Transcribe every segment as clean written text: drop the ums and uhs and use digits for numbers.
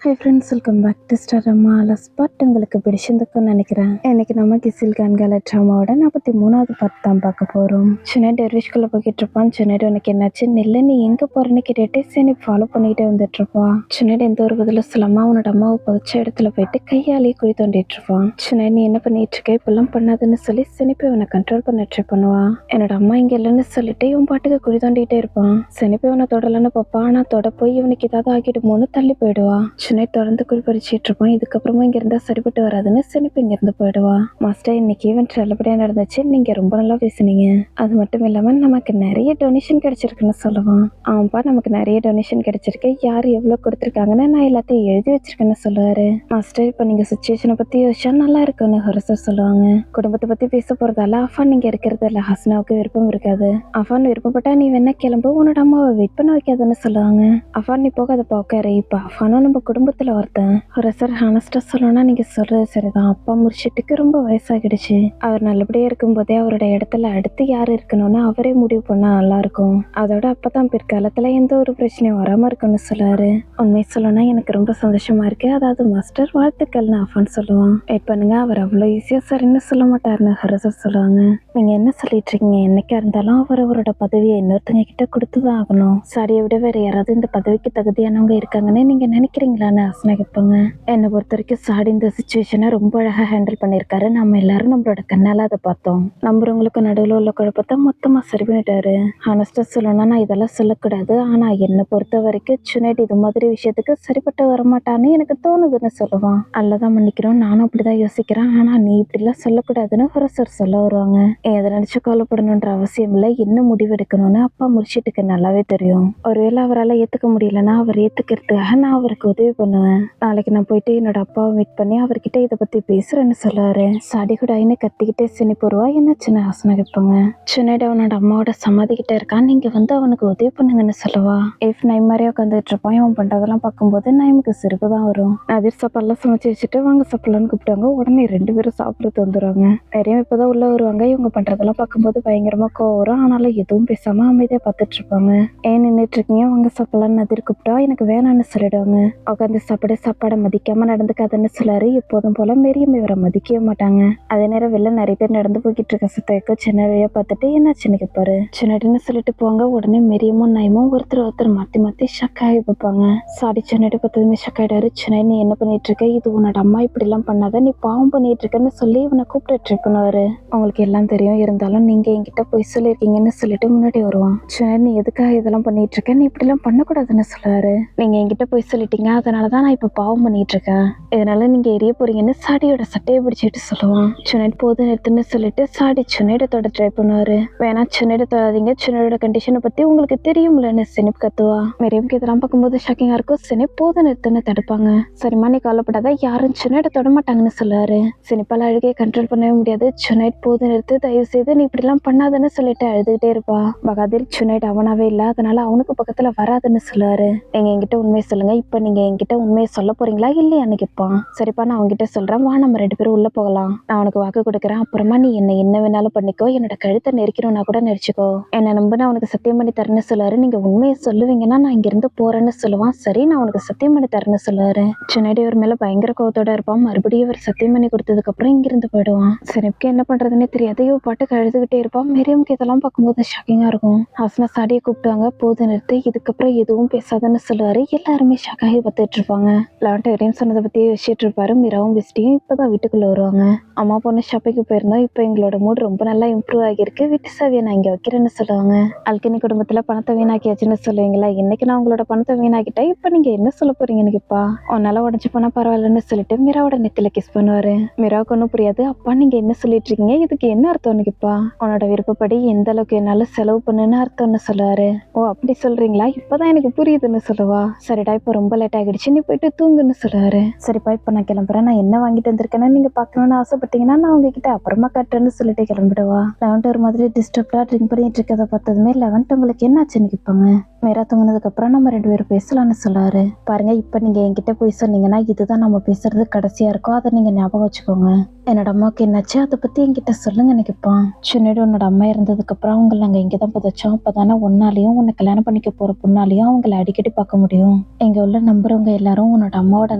High friends, welcome back to star Amma spot. உங்களுக்கு பிடிச்சிருந்துக்குன்னு நினைக்கிறேன். இன்னைக்கு நம்ம கிசில் கான்கால ட்ராமாவோட 43வது பார்ட் தான் பார்க்க போகிறோம். சென்னை டெர்விஷ்குள்ளே போய்கிட்டு இருப்பான். சென்னைடு உனக்கு என்னாச்சு, நெல்லை நீ எங்கே போகிறேன்னு கேட்டுட்டு சென்னை ஃபாலோ பண்ணிகிட்டே வந்துட்டு இருப்பான். சென்னைடு எந்த ஒரு பதிலும் சொல்லாமல் அவனோட அம்மாவை பதிச்ச இடத்துல போயிட்டு கையாலேயே குழி தோண்டிட்டு இருப்பான். சென்னை நீ என்ன பண்ணிட்டு இருக்க, இப்பெல்லாம் பண்ணாதுன்னு சொல்லி செனிப்பை அவனை கண்ட்ரோல் பண்ண ட்ரை பண்ணுவான். என்னோட அம்மா இங்கே இல்லைன்னு சொல்லிட்டு இவன் பாட்டுக்கு குழி தோண்டிகிட்டே இருப்பான். செனிப்பை அவனை தொடலன்னு பார்ப்பான். ஆனால் தொட போய் இவனுக்கு ஏதாவது ஆகிடுமோன்னு தள்ளி போயிடுவான். சென்னை தொடர்ந்து குழி பறிச்சிட்டு இருப்பான். இதுக்கப்புறமா இங்க இருந்தா சரிப்பட்டு வராதுன்னு செனிப்பு இங்க இருந்து போயிடுவா. மாஸ்டர், இன்னைக்கு ஈவென்ட் நல்லபடியா நடந்துச்சு, நீங்க ரொம்ப நல்லா பேசுனீங்க. அது மட்டும் இல்லாம நமக்கு நிறைய டொனேஷன் கிடைச்சிருக்குன்னு சொல்லுவான். ஆமாப்பா, நமக்கு நிறைய டொனேஷன் கிடைச்சிருக்கு, யாரு எவ்வளவு கொடுத்துருக்காங்கன்னு நான் எல்லாத்தையும் எழுதி வச்சிருக்கேன்னு சொல்லுவாரு. மாஸ்டர், இப்ப நீங்க சுச்சுவேஷனை பத்தி யோசிச்சா நல்லா இருக்குன்னு ஹரிசர் சொல்லுவாங்க. குடும்பத்தை பத்தி பேச போறதால அஃபான் நீங்க இருக்கிறது இல்ல, ஹஸ்னாவுக்கு விருப்பம் இருக்காது. அஃபான் விருப்பப்பட்டா நீ வேணா கிளம்பு, உன்னோட அம்மாவை வெயிட் பண்ண வைக்காதுன்னு சொல்லுவாங்க. அஃபான் நீ போக அதை பார்க்காரு, இப்ப அஃபானும் நம்ம குடும்பத்துல ஒருத்தன். ஹரிசர் ஹானஸ்டா சொல்லணும்னா நீங்க சொல்றது சரிதான், அப்பா முறிச்சிட்டுக்கு ரொம்ப வயசாகிடுச்சு. அவர் நல்லபடியா இருக்கும் போதே அவரோட இடத்துல அடுத்து யாரு இருக்கணும்னு அவரே முடிவு பண்ணா நல்லா இருக்கும். அதோட அப்பதான் பிற்காலத்துல எந்த ஒரு பிரச்சனையும் வராம இருக்குன்னு சொல்லுவாரு. உண்மை சொல்லணும்னா எனக்கு ரொம்ப சந்தோஷமா இருக்கு, அதாவது மாஸ்டர் வாழ்த்துக்கள்னு அஃபான் சொல்லுவான். வெயிட் பண்ணுங்க, அவர் அவ்வளவு ஈஸியா சரின்னு சொல்ல மாட்டாருன்னு ஹரிசர் சொல்லுவாங்க. நீங்க என்ன சொல்லிட்டு இருக்கீங்க, என்னைக்கா இருந்தாலும் அவர் அவரோட பதவியை இன்னொருத்தங்க கிட்ட கொடுத்துதான் ஆகணும். சாரியை விட வேற யாராவது இந்த பதவிக்கு தகுதியானவங்க இருக்காங்கன்னு நீங்க நினைக்கிறீங்களான்னு ஹஸ்னா கேட்பாங்க. என்னை பொறுத்த வரைக்கும் சாடி இந்த சுச்சுவேஷனை ரொம்ப அழகா ஹேண்டில் பண்ணியிருக்காரு. நம்ம எல்லாரும் நம்மளோட கண்ணால அதை பார்த்தோம். நம்புறவங்களுக்கு நடுவில் உள்ள குழப்பத்தை மொத்தமா சரி பண்ணிட்டாரு. ஹானஸ்டா சொல்லணும்னா நான் இதெல்லாம் சொல்லக்கூடாது, ஆனா என்னை பொறுத்த வரைக்கும் சுனேட் இது மாதிரி விஷயத்துக்கு சரிப்பட்டு வரமாட்டான்னு எனக்கு தோணுதுன்னு சொல்லுவான். அல்லதான் மன்னிக்கிறோம், நானும் அப்படிதான் யோசிக்கிறேன், ஆனா நீ இப்படிலாம் சொல்லக்கூடாதுன்னு ஹரிசர் சொல்ல வருவாங்க. எதை நினைச்சு கவலைப்படணுன்ற அவசியம் இல்லை, என்ன முடிவு எடுக்கணும்னு அப்பா முடிச்சிட்டுக்கு நல்லாவே தெரியும். ஒருவேளை அவரால் ஏத்துக்க முடியலன்னா அவர் ஏத்துக்கிறதுக்காக நான் அவருக்கு உதவி பண்ணுவேன். நாளைக்கு நான் போயிட்டு என்னோட அப்பாவை மீட் பண்ணி அவர்கிட்ட இதை பத்தி பேசுறேன்னு சொல்லுவாரு. சாடி கூட ஐன்னு கத்திக்கிட்டே சினி போடுவா. என்ன சின்ன ஹாசனா கேட்பாங்க. சின்னட அவனோட அம்மாவோட சமாதி கிட்ட இருக்கான், நீங்க வந்து அவனுக்கு உதவி பண்ணுங்கன்னு சொல்லுவா. இஃப் நைம் மாதிரியே உட்காந்துட்டு இருப்பான். இவன் பண்றதெல்லாம் பார்க்கும்போது நைமுக்கு சிரிப்பு தான் வரும். நதிர் சாப்பாடுலாம் சமைச்சு வச்சுட்டு வாங்க சாப்பிடலான்னு கூப்பிட்டாங்க. உடனே 2 பேரும் சாப்பிடுறது வந்துடுவாங்க. நிறைய இப்பதான் உள்ள வருவாங்க. இவங்க பண்றதெல்லாம் பார்க்கும்போது பயங்கரமா கோவம் வரும். ஆனாலும் எதுவும் பேசாம அமைதியா பார்த்துட்டு இருப்பாங்க. ஏன் நின்றுட்டு இருக்கீங்க, வாங்க சாப்பிடலான்னு நதிர் கூப்பிட்டா எனக்கு வேணான்னு சொல்லிடுவாங்க. உட்காந்து சாப்பாடை மதிக்காம நடந்துக்காதுன்னு சொல்லாரு. எப்போதும் போல மேரியும் இவரை மதிக்கவே மாட்டாங்க. அதே நேரம் வெளில நிறைய பேர் நடந்து போய்கிட்டு இருக்க சத்தம் சின்ன வழியா பார்த்துட்டு என்னாச்சுன்னு கேட்பாரு. சின்னடின்னு சொல்லிட்டு போவாங்க. உடனே மேரியமும் நயமும் ஒருத்தர் மாத்தி மாத்தி ஷக்காகி பார்ப்பாங்க. சாடி சின்னடி பார்த்ததுமே ஷக்காயிடாரு. சின்ன நீ என்ன பண்ணிட்டு இருக்க, இது உன்னோட அம்மா இப்படி எல்லாம் பண்ணாத, நீ பாவம் பண்ணிட்டு இருக்கன்னு சொல்லி இவனை கூப்பிட்டு ட்ரை பண்ணுவாரு. உங்களுக்கு எல்லாம் தெரியும், இருந்தாலும் நீங்க என்கிட்ட போய் சொல்லியிருக்கீங்கன்னு சொல்லிட்டு முன்னாடி வருவான். சின்ன நீ எதுக்காக இதெல்லாம் பண்ணிட்டு இருக்க, நீ இப்படி எல்லாம் பண்ணக்கூடாதுன்னு சொல்லுவாரு. நீங்க என்கிட்ட போய் சொல்லிட்டீங்க, அதனாலதான் நான் இப்ப பாவம் பண்ணிட்டு இருக்கேன், இதனால நீங்க எரிய போறீங்கன்னு சாடியோட சட்டையை பிடிச்சிட்டு சொல்லுவான். சுனைட் போது நிறுத்துன்னு சொல்லிட்டு சாடி சுனைட தொட ட்ரை பண்ணுவாரு. வேணா சுனைட தொடாதீங்க, சுனையோட கண்டிஷனை பத்தி உங்களுக்கு தெரியும்லன்னு சினிப் கத்துவா. மேரியும் இதெல்லாம் பார்க்கும்போது ஷாக்கிங்கா இருக்கும். சினிப் போது நிறுத்துன்னு தடுப்பாங்க. சரிமா நீ கவலைப்படாத, யாரும் சுனைட தொட மாட்டாங்கன்னு சொல்லுவாரு. சினிப்பால அழுகையை கண்ட்ரோல் பண்ணவே முடியாது. சுனைட் போது நிறுத்து, தயவு செய்து நீ இப்படி எல்லாம் பண்ணாதுன்னு சொல்லிட்டு அழுதுகிட்டே இருப்பா. பகாதிர் சுனைட் அவனாவே இல்ல, அதனால அவனுக்கு பக்கத்துல வராதுன்னு சொல்லுவாரு. நீங்க என்கிட்ட உண்மையை சொல்லுங்க, இப்ப நீங்க என்கிட்ட உண்மையை சொல்ல போறீங்களா இல்லையான்னு கேட்பான். சரிப்பா, நான் அவன்கிட்ட சொல்றேன், வா நம்ம 2 பேரும் உள்ள போகலாம், நான் அவனுக்கு வாக்கு கொடுக்குறேன், அப்புறமா நீ என்ன வேணாலும் பண்ணிக்கோ, என்னோட கழுத்தை நெரிக்கிறோம்னா கூட நெரிச்சுக்கோ, என்ன நம்ப நான் உனக்கு சத்தியம் பண்ணி தரேன்னு சொல்லுவாரு. நீங்க உண்மையை சொல்லுவீங்கன்னா நான் இங்க இருந்து போறேன்னு சொல்லுவான். சரி, நான் உனக்கு சத்தியம் பண்ணி தரேன்னு சொல்லுவாரு. சின்னடி ஒரு மேல பயங்கர கோவத்தோட இருப்பான். மறுபடியும் இவர் சத்தியம் பண்ணி கொடுத்ததுக்கு அப்புறம் இங்கிருந்து போயிடுவான். சினிப்க்கு என்ன பண்றதுன்னே தெரியாது. இவ பாட்டுக்கு அழுதுகிட்டே இருப்பான். மேரியம்க்கு இதெல்லாம் பார்க்கும்போது ஷாக்கிங்கா இருக்கும். ஹாசனா சாடியை கூப்பிட்டாங்க. போது நிறுத்து, இதுக்கப்புறம் எதுவும் பேசாதன்னு சொல்லுவாரு. எல்லாருமே ஷாக்காகி பார்த்துட்டு இருப்பாங்க. லெவன்ட் சொன்னதை பத்தியே யோசிச்சுட்டு இருப்பாரு. மீராவும் பெஸ்டியும் இப்பதான் வீட்டுக்குள்ள வருவாங்க. அம்மா பொண்ணு ஷாப்பிங்கு போயிருந்தோம், இப்போ எங்களோட மூட் ரொம்ப நல்லா இம்ப்ரூவ் ஆகியிருக்கு, வீட்டு சாவியை நான் இங்க வைக்கிறேன்னு சொல்லுவாங்க. அல்கனி குடும்பத்துல பணத்தை வீணாக்கியாச்சுன்னு சொல்லுவீங்களா, இன்னைக்கு நான் உங்களோட பணத்தை வீணாக்கிட்டேன், இப்ப நீங்க என்ன சொல்ல போறீங்கன்னு கேப்பா. உன்னால உடஞ்சு போனா பரவாயில்லன்னு சொல்லிட்டு மீராவோட நெத்தில கிஸ் பண்ணுவாரு. மீராவுக்கு ஒன்னும் புரியாது. அப்பா நீங்க என்ன சொல்லிட்டு இருக்கீங்க, இதுக்கு என்ன அர்த்தம்னு கேப்பா. உன்னோட விருப்பப்படி எந்த அளவுக்கு என்னாலும் செலவு பண்ணுன்னு அர்த்தம்னு சொல்லுவாரு. ஓ அப்படி சொல்றீங்களா, இப்பதான் எனக்கு புரியுதுன்னு சொல்லுவா. சரிடா, இப்ப ரொம்ப லேட் ஆகிடுச்சு, நீ போயிட்டு தூங்குன்னு சொல்லுவாரு. சரிப்பா, இப்ப நான் கிளம்புறேன், நான் என்ன வாங்கிட்டு வந்திருக்கேன்னு நீங்க பாக்கணும்னு ஆசைப்பட்டீங்கன்னா நான் உங்ககிட்ட அப்புறமா கட்டுறேன்னு சொல்லிட்டு கிளம்பிடுவா. லெவன்ட் ஒரு மாதிரி டிஸ்டர்ப்டா ட்ரிங்க் பண்ணிட்டு இருக்கதை பார்த்ததுமே லெவன்ட் உங்களுக்கு என்ன ஆச்சுன்னு கேட்பாங்க. மீரா தூங்கினதுக்கு அப்புறம் நம்ம 2 பேரும் பேசலாம்னு சொல்லுவாரு. பாருங்க, இப்ப நீங்க என்கிட்ட போய் சொன்னீங்கன்னா இதுதான் நம்ம பேசுறது கடைசியா இருக்கும், அதை நீங்க ஞாபகம் வச்சுக்கோங்க. என்னோட அம்மாவுக்கு என்னாச்சு, அதை பத்தி என்கிட்ட சொல்லுங்கன்னு கேட்பான். சின்னடி உன்னோட அம்மா இறந்ததுக்கு அப்புறம் அவங்களை நாங்க இங்கதான் புதைச்சோம், அப்பதானே ஒன்னாலையும் உன்னை கல்யாணம் பண்ணிக்க போற பொண்ணாலையும் அவங்களை அடிக்கடி பார்க்க முடியும். இங்க உள்ள நம்புறவங்க மற்றவங்க எல்லாரும் உன்னோட அம்மாவோட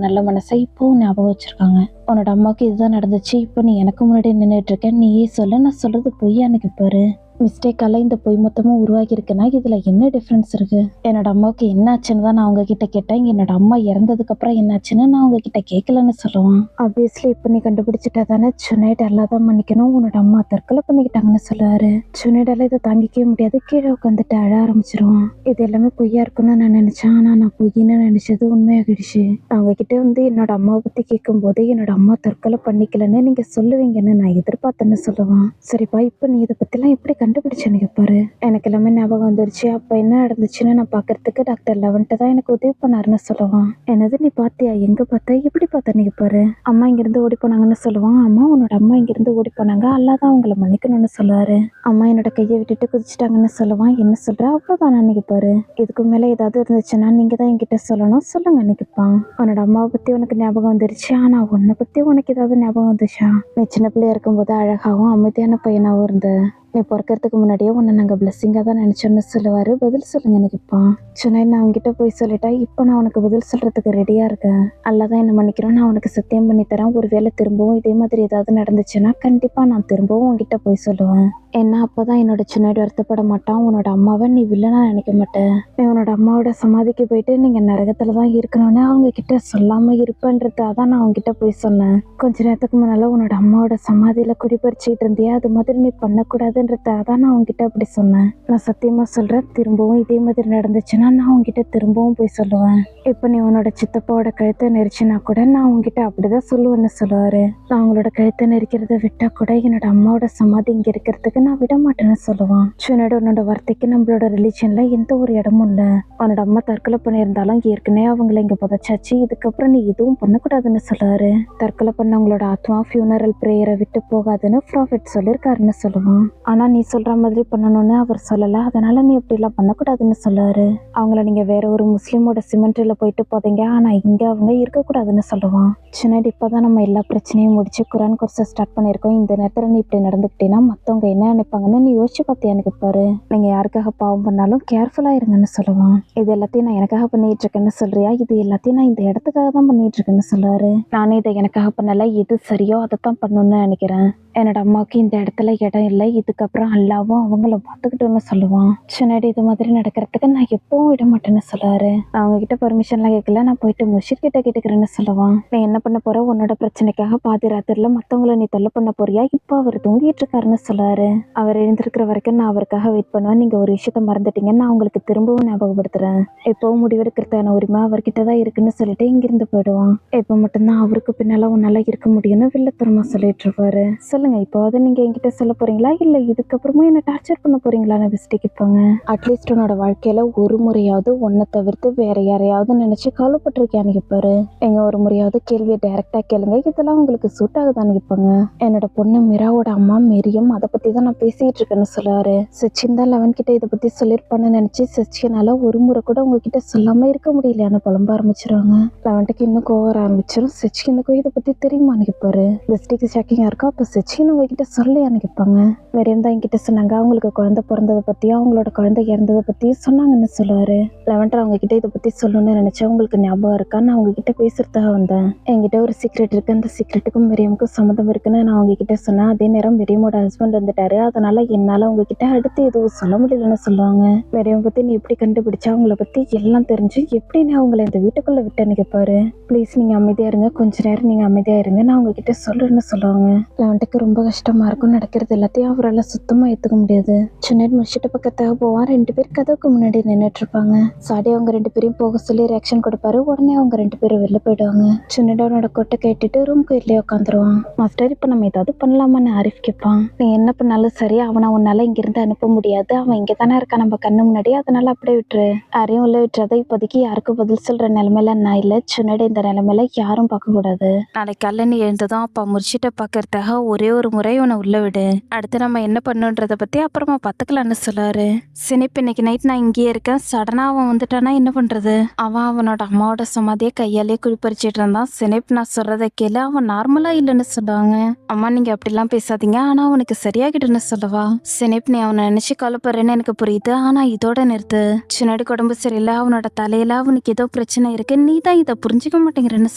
நல்ல மனசை இப்போவும் ஞாபகம் வச்சிருக்காங்க. உன்னோட அம்மாவுக்கு இதுதான் நடந்துச்சு, இப்போ நீ எனக்கு முன்னாடி நின்றுட்டு இருக்க, நீயே சொல்ல, நான் சொல்றது பொய்யா எனக்கு பாரு. மிஸ்டேக்கால இந்த பொய் மொத்தமும் உருவாகி இருக்குன்னா இதுல என்ன டிஃப்ரென்ஸ் இருக்கு? என்னோட அம்மாவுக்கு என்ன ஆச்சுன்னு தான் நான் உங்ககிட்ட கேட்டேன். என்னோட அம்மா இறந்ததுக்கு அப்புறம் என்ன ஆச்சுன்னு நான் உங்ககிட்ட கேட்கலன்னு சொல்லுவான். ஆப்வியஸ்லி இப்போ நீ கண்டுபிடிச்சிட்டா தானே சுனைட் எல்லாம் தான் மன்னிக்கணும், உன்னோட அம்மா தற்கொலை பண்ணிக்கிட்டாங்கன்னு சொல்லுவாரு. சுனைடால இதை தாங்கிக்கவே முடியாது, கீழே உட்காந்துட்டு அழ ஆரம்பிச்சிருவான். இது எல்லாமே பொய்யா இருக்குன்னு நான் நினைச்சேன், ஆனா நான் பொய்ன்னு நினைச்சது உண்மையாகிடுச்சு. அவங்க கிட்ட என்னோட அம்மாவை பத்தி கேட்கும் போது என்னோட அம்மா தற்கொலை பண்ணிக்கலன்னு நீங்க சொல்லுவீங்கன்னு நான் எதிர்பார்த்தேன்னு சொல்லுவான். சரிப்பா, இப்போ நீ இதை பத்திலாம் எப்படி கண்டுபிடிச்சு எனக்கு பாரு. எனக்கு எல்லாமே ஞாபகம் வந்துருச்சு. அப்ப என்ன நடந்துச்சுன்னு நான் பாக்குறதுக்கு டாக்டர் லெவன்ட்டு தான் எனக்கு உதவி பண்ணாருன்னு சொல்லுவான். என்னது, நீ பாத்தியா? எங்க பார்த்த? எப்படி பார்த்த? நீங்க பாரு. அம்மா இங்கிருந்து ஓடி போனாங்கன்னு சொல்லுவான். அம்மா, உன்னோட அம்மா இங்கிருந்து ஓடி போனாங்க, அல்லாதான் அவங்கள மன்னிக்கணும்னு சொல்லுவாரு. அம்மா என்னோட கையை விட்டுட்டு குதிச்சுட்டாங்கன்னு சொல்லுவான். என்ன சொல்ற? அவ்வளவுதான் அன்னைக்கு பாரு. இதுக்கு மேல ஏதாவது இருந்துச்சுன்னா நீங்க தான் என்கிட்ட சொல்லணும், சொல்லுங்க அன்னைக்குப்பான். உன்னோட அம்மாவை பத்தி உனக்கு ஞாபகம் வந்துருச்சு, ஆனா உன்னை பத்தி உனக்கு ஏதாவது ஞாபகம் வந்துச்சா? நீ சின்ன பிள்ளையா இருக்கும்போது அழகாவும் அமைதியான பையனாவும் இருந்த. நீ பிறக்கிறதுக்கு முன்னாடியே உன்னை நாங்கள் பிளெஸ்ஸிங்காக தான் நினச்சோன்னு சொல்லுவார். பதில் சொல்லுங்க எனக்கு இப்போ. சொன்னேன், நான் அவங்ககிட்ட போய் சொல்லிட்டா இப்போ நான் உனக்கு பதில் சொல்கிறதுக்கு ரெடியாக இருக்கேன். அல்லாதான் என்ன மன்னிக்கிறோம், நான் உனக்கு சத்தியம் பண்ணி தரேன். ஒருவேளை திரும்பவும் இதே மாதிரி ஏதாவது நடந்துச்சுன்னா கண்டிப்பாக நான் திரும்பவும் உங்ககிட்ட போய் சொல்லுவேன். ஏன்னா அப்போ தான் என்னோட சின்னாடி வருத்தப்பட மாட்டான். உன்னோட அம்மாவை நீ வில்லனா நினைக்க மாட்டேன். நீ உன்னோட அம்மாவோட சமாதிக்கு போயிட்டு நீங்கள் நரகத்தில் தான் இருக்கணும்னு அவங்க கிட்ட சொல்லாமல் இருப்பேன்றதா தான் நான் அவங்ககிட்ட போய் சொன்னேன். கொஞ்ச நேரத்துக்கு முன்னால் உன்னோட அம்மாவோட சமாதியில் குடிபறிச்சிட்டு இருந்தியா, அது மாதிரி நீ பண்ணக்கூடாதுன்றதா தான் நான் உங்ககிட்ட அப்படி சொன்னேன். நான் சத்தியமாக சொல்கிறேன், திரும்பவும் இதே மாதிரி நடந்துச்சுன்னா நான் உங்ககிட்ட திரும்பவும் போய் சொல்லுவேன். இப்போ நீ உன்னோட சித்தப்பாவோட கழுத்தை நெரிச்சினா கூட நான் உங்ககிட்ட அப்படிதான் சொல்லுவேன்னு சொல்லுவார். நான் உங்களோட கழுத்தை நெரிக்கிறத விட்டால் கூட என்னோட அம்மாவோட சமாதி இங்கே இருக்கிறதுக்கு நான் விட மாட்டேன்னு சொல்லுவான். சொன்னோட உன்னோட வார்த்தைக்கு நம்மளோட ரிலீஜன்ல எந்த ஒரு இடமும் இல்லை. உன்னோட அம்மா தற்கொலை பண்ணியிருந்தாலும் ஏற்கனவே அவங்கள இங்கே புதைச்சாச்சு, இதுக்கப்புறம் நீ எதுவும் பண்ணக்கூடாதுன்னு சொல்லுவாரு. தற்கொலை பண்ணவங்களோட ஆத்மா ஃபியூனரல் ப்ரேயரை விட்டு போகாதுன்னு ப்ராஃபிட் சொல்லியிருக்காருன்னு சொல்லுவான். ஆனால் நீ சொல்கிற மாதிரி பண்ணணும்னு அவர் சொல்லலை, அதனால நீ இப்படிலாம் பண்ணக்கூடாதுன்னு சொல்லுவாரு. அவங்கள நீங்கள் வேற ஒரு முஸ்லீமோட சிமெண்ட்ரியில் போயிட்டு போதீங்க, ஆனால் இங்கே அவங்க இருக்கக்கூடாதுன்னு சொல்லுவான். சின்னடி இப்போதான் நம்ம எல்லா பிரச்சனையும் முடிச்சு குரான் கோர்ஸை ஸ்டார்ட் பண்ணியிருக்கோம். இந்த நேரத்தில் நீ இப்படி நடந்துக்கிட்டீங்கன்னா மற்றவங்க என்ன நினைப்பாங்கன்னு நீ யோசிச்சு பார்த்து எனக்கு பாரு. நீங்கள் யாருக்காக பாவம் பண்ணாலும் கேர்ஃபுல்லாக இருங்கன்னு சொல்லுவான். இது எல்லாத்தையும் நான் எனக்காக பண்ணிட்டு இருக்கேன்னு சொல்றியா? இது எல்லாத்தையும் நான் இந்த இடத்துக்காக தான் பண்ணிட்டு இருக்கேன்னு சொல்லுவாரு. நானே இதை எனக்காக பண்ணலை, எது சரியோ அதை தான் பண்ணணும்னு நினைக்கிறேன். என்னோட அம்மாவுக்கு இந்த இடத்துல இடம் இல்லை, இதுக்கப்புறம் அல்லாவும் அவங்கள பார்த்துக்கிட்டோன்னு சொல்லுவான். சின்னாடி இது மாதிரி நடக்கிறதுக்கு நான் எப்பவும் விட மாட்டேன்னு சொல்லுவாரு. நான் அவங்ககிட்ட பர்மிஷன்லாம் கேட்கல, நான் போயிட்டு முர்ஷித் கிட்ட கேட்டுக்கிறேன்னு சொல்லுவான். நீ என்ன பண்ண போற? உன்னோட பிரச்சனைக்காக பாதி ராத்திரில மற்றவங்களை நீ தொல்லை பண்ண போறியா? இப்போ அவர் தூங்கிட்டு இருக்காருன்னு சொல்லுவாரு. அவர் எழுந்திருக்கிற வரைக்கும் நான் அவருக்காக வெயிட் பண்ணுவேன். நீங்க ஒரு விஷயத்த மறந்துட்டீங்கன்னு நான் உங்களுக்கு திரும்பவும் ஞாபகப்படுத்துறேன். எப்பவும் முடிவெடுக்கிறதான உரிமை அவர்கிட்ட தான் இருக்குன்னு சொல்லிட்டு இங்கிருந்து போயிடுவான். இப்போ மட்டும்தான் அவருக்கு பின்னால உன்னால இருக்க முடியும்னு வில்லத்தனமா சொல்லிட்டு இருப்பாரு. சொல்லுங்க, இப்போது நீங்க என்கிட்ட சொல்ல போறீங்களா, இல்ல இதுக்கப்புறமும் என்ன டார்ச்சர் பண்ண போறீங்களான்னு பெஸ்டி கேட்பாங்க. அட்லீஸ்ட் உன்னோட வாழ்க்கையில ஒரு முறையாவது உன்னை தவிர்த்து வேற யாரையாவது நினைச்சு கவலைப்பட்டிருக்கியான்னு கேட்பாரு. எங்க ஒரு முறையாவது கேள்வியை டைரக்டா கேளுங்க, இதெல்லாம் உங்களுக்கு சூட் ஆகுதான்னு கேட்பாங்க. என்னோட பொண்ணு மிராவோட அம்மா மெரியம், அதை பத்தி தான் நான் பேசிட்டு இருக்கேன்னு சொல்லுவாரு. சச்சின் தான் லெவன் கிட்ட இதை பத்தி சொல்லிருப்பான்னு நினைச்சு சச்சினால ஒரு முறை கூட உங்ககிட்ட சொல்லாம இருக்க முடியலையான்னு புலம்ப ஆரம்பிச்சிருவாங்க. லெவன்ட்டுக்கு இன்னும் கோவர ஆரம்பிச்சிடும். சச்சினுக்கும் இதை பத்தி தெரியுமான்னு கேட்பாரு. பெஸ்டிக்கு ஷாக்கிங்கா இருக்கும். அப்ப சச்சின் உங்ககிட்ட சொல்லையான்னு கேட்பாங்க. மெரியம் தான் என்கிட்ட சொன்னாங்க, அவங்களுக்கு குழந்தை பிறந்ததை பத்தியும் அவங்களோட குழந்தை இறந்ததை பத்தியும் சொன்னாங்கன்னு சொல்லுவாரு. லெவன்டர் அவங்க கிட்ட இதை பத்தி சொல்லணும்னு நினைச்சா உங்களுக்கு ஞாபகம் இருக்கா, நான் அவங்க கிட்ட பேசுறதுக்காக வந்தேன். என்கிட்ட ஒரு சீக்ரெட் இருக்கு, அந்த சீக்ரெட்டுக்கும் மெரியமுக்கும் சம்மந்தம் இருக்குன்னு நான் அவங்க கிட்ட சொன்னேன். அதே நேரம் மெரியமோட ஹஸ்பண்ட் வந்துட்டாரு, அதனால என்னால உங்ககிட்ட அடுத்து எதுவும் சொல்ல முடியலன்னு சொல்லுவாங்க. மெரியம் பத்தி நீ எப்படி கண்டுபிடிச்சா, அவங்கள பத்தி எல்லாம் தெரிஞ்சு எப்படி நீ அவங்கள இந்த வீட்டுக்குள்ள விட்டேன்னு கேட்பாரு. ப்ளீஸ் நீங்க அமைதியா இருங்க, கொஞ்ச நேரம் நீங்க அமைதியா இருங்க, நான் அவங்க கிட்ட சொல்றேன்னு சொல்லுவாங்க. லெவன்ட்டுக்கு ரொம்ப கஷ்டமா இருக்கும். நடக்கிறது எல்லாத்தையும் அவரால் சுத்தமா ஏத்துக்க முடியாது. சின்னட் முடிச்சுட்டு பக்கத்தாக போவான். 2 பேர் கதவுக்கு முன்னாடி நின்றுட்டு இருப்பாங்க. சாடி அவங்க 2 பேரையும் போக சொல்லி ரியாக்ஷன் கொடுப்பாரு. உடனே அவங்க 2 பேரும் வெளில போயிடுவாங்க. சின்னடோட கொட்டை கேட்டுட்டு ரூம்க்கு வெளியே உட்காந்துருவான். மாஸ்டர், இப்ப நம்ம ஏதாவது பண்ணலாமான்னு ஆரிஃப் கேட்பான். நீ என்ன பண்ணாலும் சரி, அவனை உன்னால இங்கிருந்து அனுப்ப முடியாது. அவன் இங்க தானே இருக்கான் நம்ம கண்ணு முன்னாடி, அதனால அப்படியே விட்டுரு. யாரையும் உள்ள விட்டுறத. இப்போதைக்கு யாருக்கும் பதில் சொல்ற நிலைமையில நான் இல்ல. சின்னட இந்த நிலைமையில யாரும் பார்க்க கூடாது. நாளைக்கு காலைல நீ எழுந்ததும் அப்பா முடிச்சிட்ட பாக்குறதுக்காக ஒரே ஒரு முறை உன்னை உள்ள விடு. அடுத்து நம்ம என்ன என்ன பண்ணுன்றத பத்தி அப்புறமா பாத்துக்கலாம்னு சொல்லுவாரு. சினிப் இன்னைக்கு நைட் நான் இங்கேயே இருக்கேன், சடனா அவன் வந்துட்டானா என்ன பண்றது? அவன் அவனோட அம்மாவோட சமாதியை கையாலே குளிப்பறிச்சிட்டு இருந்தான். சினிப் நான் சொல்றதை கேளு, அவன் நார்மலா இல்லைன்னு சொல்லுவாங்க. அம்மா நீங்க அப்படிலாம் பேசாதீங்க, ஆனா அவனுக்கு சரியாகிடுன்னு சொல்லவா? சினிப் நீ அவனை நினைச்சு கவலைப்படுறேன்னு எனக்கு புரியுது, ஆனா இதோட நிறுத்து. சின்னடிக்கு உடம்பு சரியில்லை, அவனோட தலையில அவனுக்கு ஏதோ பிரச்சனை இருக்கு, நீ தான் இதை புரிஞ்சுக்க மாட்டேங்கிறன்னு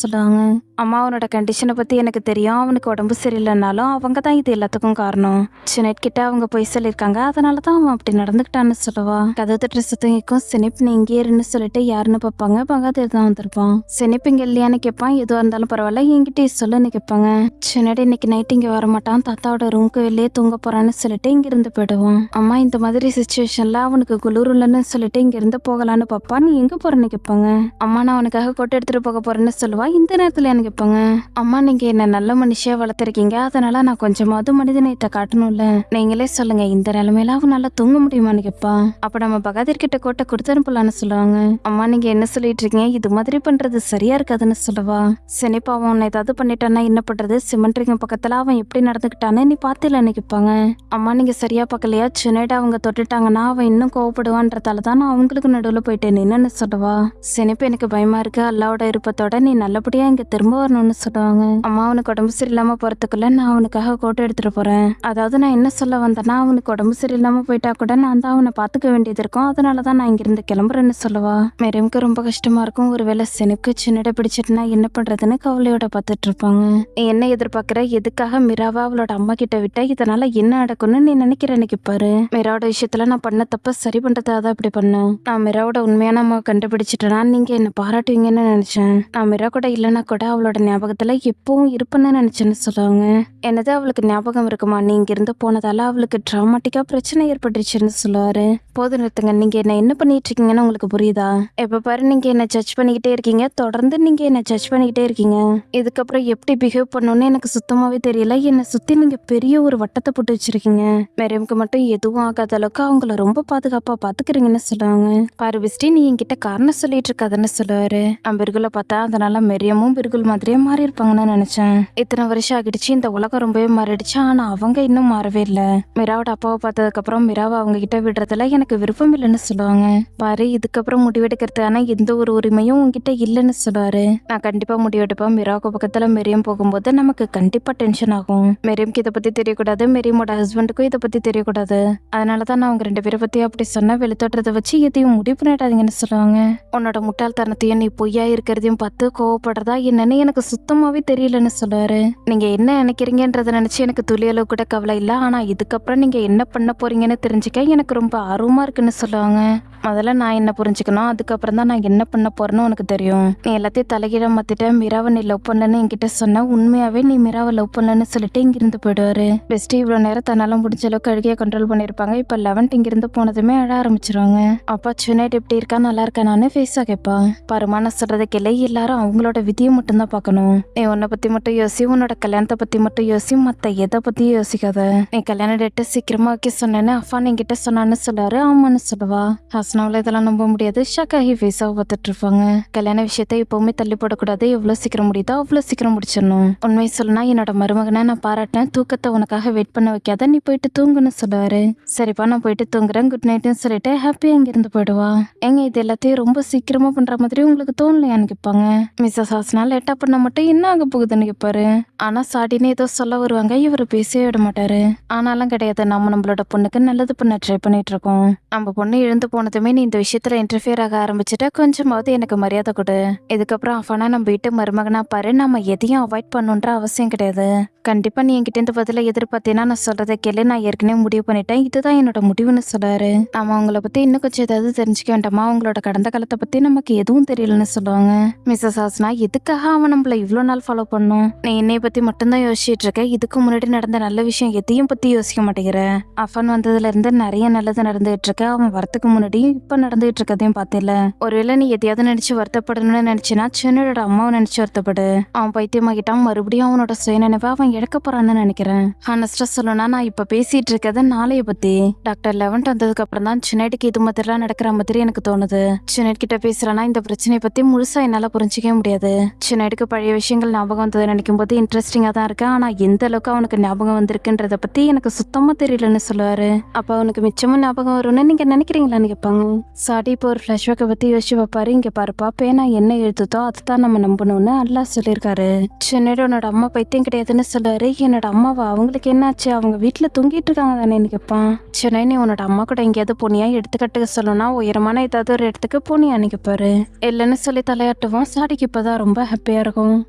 சொல்லுவாங்க. அம்மா அவனோட கண்டிஷனை பத்தி எனக்கு தெரியும், அவனுக்கு உடம்பு சரியில்லைனாலும் அவங்க தான் இது எல்லாத்துக்கும் காரணம். சினட் கிட்ட அவங்க போய் சொல்லியிருக்காங்க, அதனாலதான் அவன் அப்படி நடந்துக்கிட்டான்னு சொல்லுவா. கதை தட்டுற சத்தம் கேட்கும். சினிப் நீ இங்கே இருன்னு சொல்லிட்டு யாருன்னு பார்ப்பாங்க. பகாதேர் தான் வந்திருப்பான். சினிப் இங்க இல்லையான்னு கேட்பான். எதுவா இருந்தாலும் பரவாயில்ல என்கிட்ட சொல்லுன்னு கேட்பாங்க. சின்னடி இன்னைக்கு நைட் இங்க வரமாட்டான், தாத்தாவோட ரூம்க்கு வெளியே தூங்க போறான்னு சொல்லிட்டு இங்க இருந்து போயிடுவான். அம்மா இந்த மாதிரி சிச்சுவேஷன்ல அவனுக்கு குளிருலன்னு சொல்லிட்டு இங்க இருந்து போகலான்னு பாப்பா. நீ எங்க போறேன்னு கேட்பாங்க. அம்மா நான் அவனுக்காக கொட்டை எடுத்துட்டு போக போறேன்னு சொல்லுவா. இந்த நேரத்துல எனக்கு கேட்பாங்க. அம்மா நீங்க என்ன நல்ல மனுஷியா வளர்த்திருக்கீங்க, அதனால நான் கொஞ்சமாவது மனிதநேயத்தை காட்டணும்ல, நீங்களே சொல்லுங்க இந்த நிலைமையில அவன் நல்லா தூங்க முடியுமான்னு கேட்பா. அப்ப நம்ம பகாதீர் கிட்ட கோட்டை கொடுத்து அனுப்பலான்னு சொல்லுவாங்க. அம்மா நீங்க என்ன சொல்லிட்டு இருக்கீங்க, இது மாதிரி பண்றது சரியா இருக்காதுன்னு சொல்லுவா. சினிப்பா அவன் ஏதாவது பண்ணிட்டான்னா என்ன பண்றது, சிமெண்ட்ரிங்க பக்கத்துல அவன் எப்படி நடந்துக்கிட்டான்னு நீ பாத்திலன்னு கேட்பாங்க. அம்மா நீங்க சரியா பார்க்கலையா, சின்னடா அவங்க தொட்டுட்டாங்கன்னா அவன் இன்னும் கோவப்படுவான்றதால தான் நான் அவங்களுக்கு நடுவில் போயிட்டு நின்னு சொல்லுவா. சினிப்பு எனக்கு பயமா இருக்கு, அல்லாவோட இருப்பத்தோட நீ நல்லபடியா இங்க திரும்ப வரணும்னு சொல்லுவாங்க. அம்மா அவனுக்கு உடம்பு சரியில்லாம போறதுக்குள்ள நான் அவனுக்காக கோட்டை எடுத்துட்டு போறேன். அதாவது நான் என்ன சொல்ல வந்தேன்னா அவனுக்கு உடம்பு சரியில்லாம போயிட்டா கூட நான் தான் அவனை பாத்துக்க வேண்டியது இருக்கும், அதனாலதான் நான் இங்கிருந்து கிளம்புறேன்னு சொல்லுவா. மேரிம்க்கு ரொம்ப கஷ்டமா இருக்கும். ஒருவேளை சினிப்க்கு சின்னட பிடிச்சிட்டுனா என்ன பண்றதுன்னு கவலையோட பார்த்துட்டு இருப்பாங்க. நீ என்ன எதிர்பார்க்கிற, எதுக்காக மிராவா அவளோட அம்மா கிட்ட விட்டா, இதனால என்ன நடக்கும்னு நீ நினைக்கிறேன்னு கேட்பாரு. மிராவோட விஷயத்துல நான் பண்ண தப்ப சரி பண்றதாதான் அப்படி பண்ணேன். நான் மிராவோட உண்மையான அம்மா கண்டுபிடிச்சிட்டேன்னா நீங்க என்ன பாராட்டுவீங்கன்னு நினைச்சேன். நான் மிரா கூட இல்லைன்னா கூட அவளோட ஞாபகத்துல எப்பவும் இருப்பேன்னு நினைச்சேன்னு சொல்லுவாங்க. என்னது அவளுக்கு ஞாபகம் இருக்குமா, நீ இங்க இருந்து போனதால அவளுக்கு டிராமாட்டிக்கா பிரச்சனை ஏற்பட்டுருச்சுன்னு சொல்லுவாரு. போது நிறுத்துங்க, நீங்க என்ன பண்ணிட்டு இருக்கீங்கன்னு உங்களுக்கு புரியுதா? எப்ப பாரு நீங்க என்ன ஜட்ஜ் பண்ணிக்கிட்டே இருக்கீங்க, தொடர்ந்து நீங்க என்ன ஜட்ஜ் பண்ணிக்கிட்டே இருக்கீங்க. இதுக்கப்புறம் எப்படி பிஹேவ் பண்ணணும்னு எனக்கு சுத்தமாவே தெரியல. என்னை சுத்தி நீங்க பெரிய ஒரு வட்டத்தை போட்டு வச்சிருக்கீங்க. மேரியம்க்கு மட்டும் எதுவும் ஆகாத அளவுக்கு அவங்கள ரொம்ப பாதுகாப்பா பாத்துக்கிறீங்கன்னு சொல்லுவாங்க. பாரு விஸ்டி நீ என்கிட்ட காரணம் சொல்லிட்டு இருக்காதுன்னு சொல்லுவாரு. நான் பிர்குல பார்த்தா அதனால மெரியமும் பிர்குல் மாதிரியே மாறி இருப்பாங்கன்னு நினைச்சேன். இத்தனை வருஷம் ஆகிடுச்சு, இந்த உலகம் ரொம்பவே மாறிடுச்சு, ஆனா அவங்க இன்னும் மாறவே இல்லை. மிராவோட அப்பாவை பார்த்ததுக்கு அப்புறம் மிராவை அவங்க கிட்ட விடுறதுல எனக்கு விருப்பம் இல்லைன்னு சொல்லுவாங்க. பாரு இதுக்கப்புறம் முடிவெடுக்கிறதுக்கான எந்த ஒரு உரிமையும் உங்ககிட்ட இல்லைன்னு சொல்லுவாரு. நான் கண்டிப்பா முடிவெடுப்பேன். மிராவுக்கு பக்கத்துல மெரியம் போகும்போது நமக்கு கண்டிப்பா டென்ஷன் ஆகும். மெரியம்க்கு இதை பத்தி தெரியக்கூடாது, மெரியமோட ஹஸ்பண்டுக்கும் இதை பத்தி தெரியக்கூடாது. அதனாலதான் நான் அவங்க 2 பேரை பத்தி அப்படி சொன்ன, வெளித்தோட்டத்தை வச்சு எதையும் முடிவு பண்ணிடாதீங்கன்னு சொல்லுவாங்க. உன்னோட முட்டாள்தனத்தையும் நீ பொய்யா இருக்கிறதையும் பார்த்து கோவப்படுறதா என்னன்னு எனக்கு சுத்தமாவே தெரியலன்னு சொல்லுவாரு. நீங்க என்ன நினைக்கிறீங்கன்றத நினைச்சு எனக்கு துளி அளவு கூட கவலை இல்லை, ஆனா இதுக்கப்புறம் நீங்க என்ன பண்ண போறீங்கன்னு தெரிஞ்சுக்க எனக்கு ரொம்ப ஆர்வமா இருக்குன்னு சொல்லுவாங்க. முதல்ல நான் என்ன புரிஞ்சுக்கணும், அதுக்கப்புறம் தான் நான் என்ன பண்ண போறேன்னு உனக்கு தெரியும். நீ எல்லாத்தையும் தலைகீழ மாத்திட்ட, மிராவை நீ லவ் பண்ணலன்னு என்கிட்ட சொன்ன, உண்மையாவே நீ மிராவை லவ் பண்ணலன்னு சொல்லிட்டு இங்கிருந்து போயிடுவாரு. பெஸ்ட் இவ்வளவு நேரம் தன்னால முடிஞ்ச அளவுக்கு அழுகையை கண்ட்ரோல் பண்ணிருப்பாங்க. இப்ப 11 இங்கிருந்து போனதுமே அழ ஆரம்பிச்சிருவாங்க. அப்பா சுனைட் எப்படி இருக்கா, நல்லா இருக்கானு ஃபேஸா கேட்பா. பருமான சொல்றதை கேளு, எல்லாரும் அவங்களோட விதியை மட்டும்தான் பார்க்கணும். நீ உன்னை பத்தி மட்டும் யோசி, உன்னோட கல்யாணத்தை பத்தி மட்டும் யோசி, மத்த எதை பத்தியும் யோசிக்காத. நீ கல்யாண டேட்டு சீக்கிரமா வைக்க சொன்னேன்னு அஃபான் என்கிட்ட சொன்னான்னு சொல்லாரு. ஆமான்னு சொல்லுவா. ஹாசனாவில் இதெல்லாம் நம்ப முடியாது. ஷாக்காகி ஃபேஸாவை பார்த்துட்டு இருப்பாங்க. கல்யாண விஷயத்த எப்பவுமே தள்ளி போடக்கூடாது, எவ்வளவு சீக்கிரம் முடியுதோ அவ்வளவு சீக்கிரம் முடிச்சிடணும். உண்மை சொல்லுனா என்னோட மருமகனை நான் பாராட்டினேன், தூக்கத்தை உனக்காக வெயிட் பண்ண வைக்காத, நீ போயிட்டு தூங்குன்னு சொல்லுவாரு. சரிப்பா நான் போயிட்டு தூங்குறேன், குட் நைட்னு சொல்லிட்டு ஹாப்பியா இங்கிருந்து போயிடுவா. எங்க இது எல்லாத்தையும் ரொம்ப சீக்கிரமா பண்ற மாதிரி உங்களுக்கு தோணலையான்னு கேட்பாங்க. மிஸ்ஸஸ் ஹாசனா லேட்டா பண்ண மட்டும் என்ன ஆக போகுதுன்னு கேட்பாரு. ஆனா சாடின்னு ஏதோ சொல்ல வருவாங்க, இவர் பேசவே விட மாட்டாரு. ஆனாலும் கிடையாது, நம்மளோட பொண்ணுக்கு நல்லது பண்ண ட்ரை பண்ணிட்டு இருக்கோம். நம்ம பொண்ணு இழந்து போனதுமே நீ இந்த விஷயத்துல இன்டர்ஃபியர் ஆக ஆரம்பிச்சுட்டா கொஞ்சமாவது எனக்கு மரியாதை கொடு. இதுக்கப்புறம் அஃபானா நம்ம வீட்டு மருமகனா பாரு, நம்ம எதையும் அவாய்ட் பண்ணுன்ற அவசியம் கிடையாது. கண்டிப்பா நீ என்கிட்ட இந்த பதில எதிர்பார்த்தீங்கன்னா நான் சொல்றதை கேளு, நான் ஏற்கனவே முடிவு பண்ணிட்டேன், இதுதான் என்னோட முடிவுன்னு சொல்றாரு. நாம அவங்கள பத்தி இன்னும் கொஞ்சம் ஏதாவது தெரிஞ்சுக்க வேண்டாமா, அவங்களோட கடந்த காலத்தை பத்தி நமக்கு எதுவும் தெரியலன்னு சொல்லுவாங்க. மிஸ்ஸஸ் ஹாசனா எதுக்காக அவன் நம்மள இவ்வளவு நாள் ஃபாலோ பண்ணும், நீ என்னைய பத்தி மட்டும்தான் யோசிச்சுட்டு இருக்க, இதுக்கு முன்னாடி நடந்த நல்ல விஷயம் எதையும் பத்தி யோசிக்க மாட்டேங்கிற. அஃபான் வந்ததுல இருந்து நிறைய நல்லது நடந்துட்டு இருக்க, அவன் வரத்துக்கு முன்னாடியும் இப்ப நடந்துட்டு இருக்கதையும் பாத்தில. ஒருவேளை நீ எதையாவது நினைச்சு வருத்தப்படணும்னு நினைச்சினா சின்னோட அம்மாவை நினைச்சு வருத்தப்படு. அவன் பைத்தியமாகிட்டான், மறுபடியும் அவனோட சுயநினைவை அவன் இழக்க போறான்னு நினைக்கிறேன். ஹானஸ்டா சொல்லணும்னா நான் இப்ப பேசிட்டு இருக்கிறது நாளைய பத்தி. டாக்டர் 11 வந்ததுக்கு அப்புறம் தான் சின்னடிக்கு இது மாதிரிலாம் நடக்கிற மாதிரி எனக்கு தோணுது. சின்னட் கிட்ட பேசுறேன்னா இந்த பிரச்சனையை பத்தி முழுசா என்னால புரிஞ்சிக்கவே முடியாது. சின்னடிக்கு பழைய விஷயங்கள் ஞாபகம் வந்தது நினைக்கும் போது இன்ட்ரெஸ்டிங்கா தான் இருக்கு, ஆனா எந்த அளவுக்கு அவனுக்கு ஞாபகம் வந்திருக்குன்றத பத்தி எனக்கு எனக்கு சுத்தமா தெரியலன்னு சொல்லுவாரு. அப்ப அவனுக்கு மிச்சமும் ஞாபகம் வரும்னு நீங்க நினைக்கிறீங்களான்னு கேட்பாங்க. சாடி இப்போ ஒரு ஃபிளாஷ்பேக்கை பத்தி யோசிச்சு வைப்பாரு. இங்க பாருப்பா, பேனா என்ன எழுதுதோ அதுதான் நம்ம நம்பணும்னு அல்லாஹ் சொல்லியிருக்காரு. சென்னையோட உன்னோட அம்மா பைத்தியம் கிடையாதுன்னு சொல்லுவாரு. என்னோட அம்மாவா? அவங்களுக்கு என்னாச்சு? அவங்க வீட்டுல தூங்கிட்டு இருக்காங்க தானேன்னு கேட்பான். சென்னை, நீ உன்னோட அம்மா கூட எங்கேயாவது போனியா? எடுத்துக்கட்டுக்க சொல்லணும்னா உயரமான ஏதாவது ஒரு இடத்துக்கு போனியான்னு கேட்பாரு. இல்லைன்னு சொல்லி தலையாட்டுவான். சாடிக்கு இப்பதான் ரொம்ப ஹாப்பியா இருக்கும்.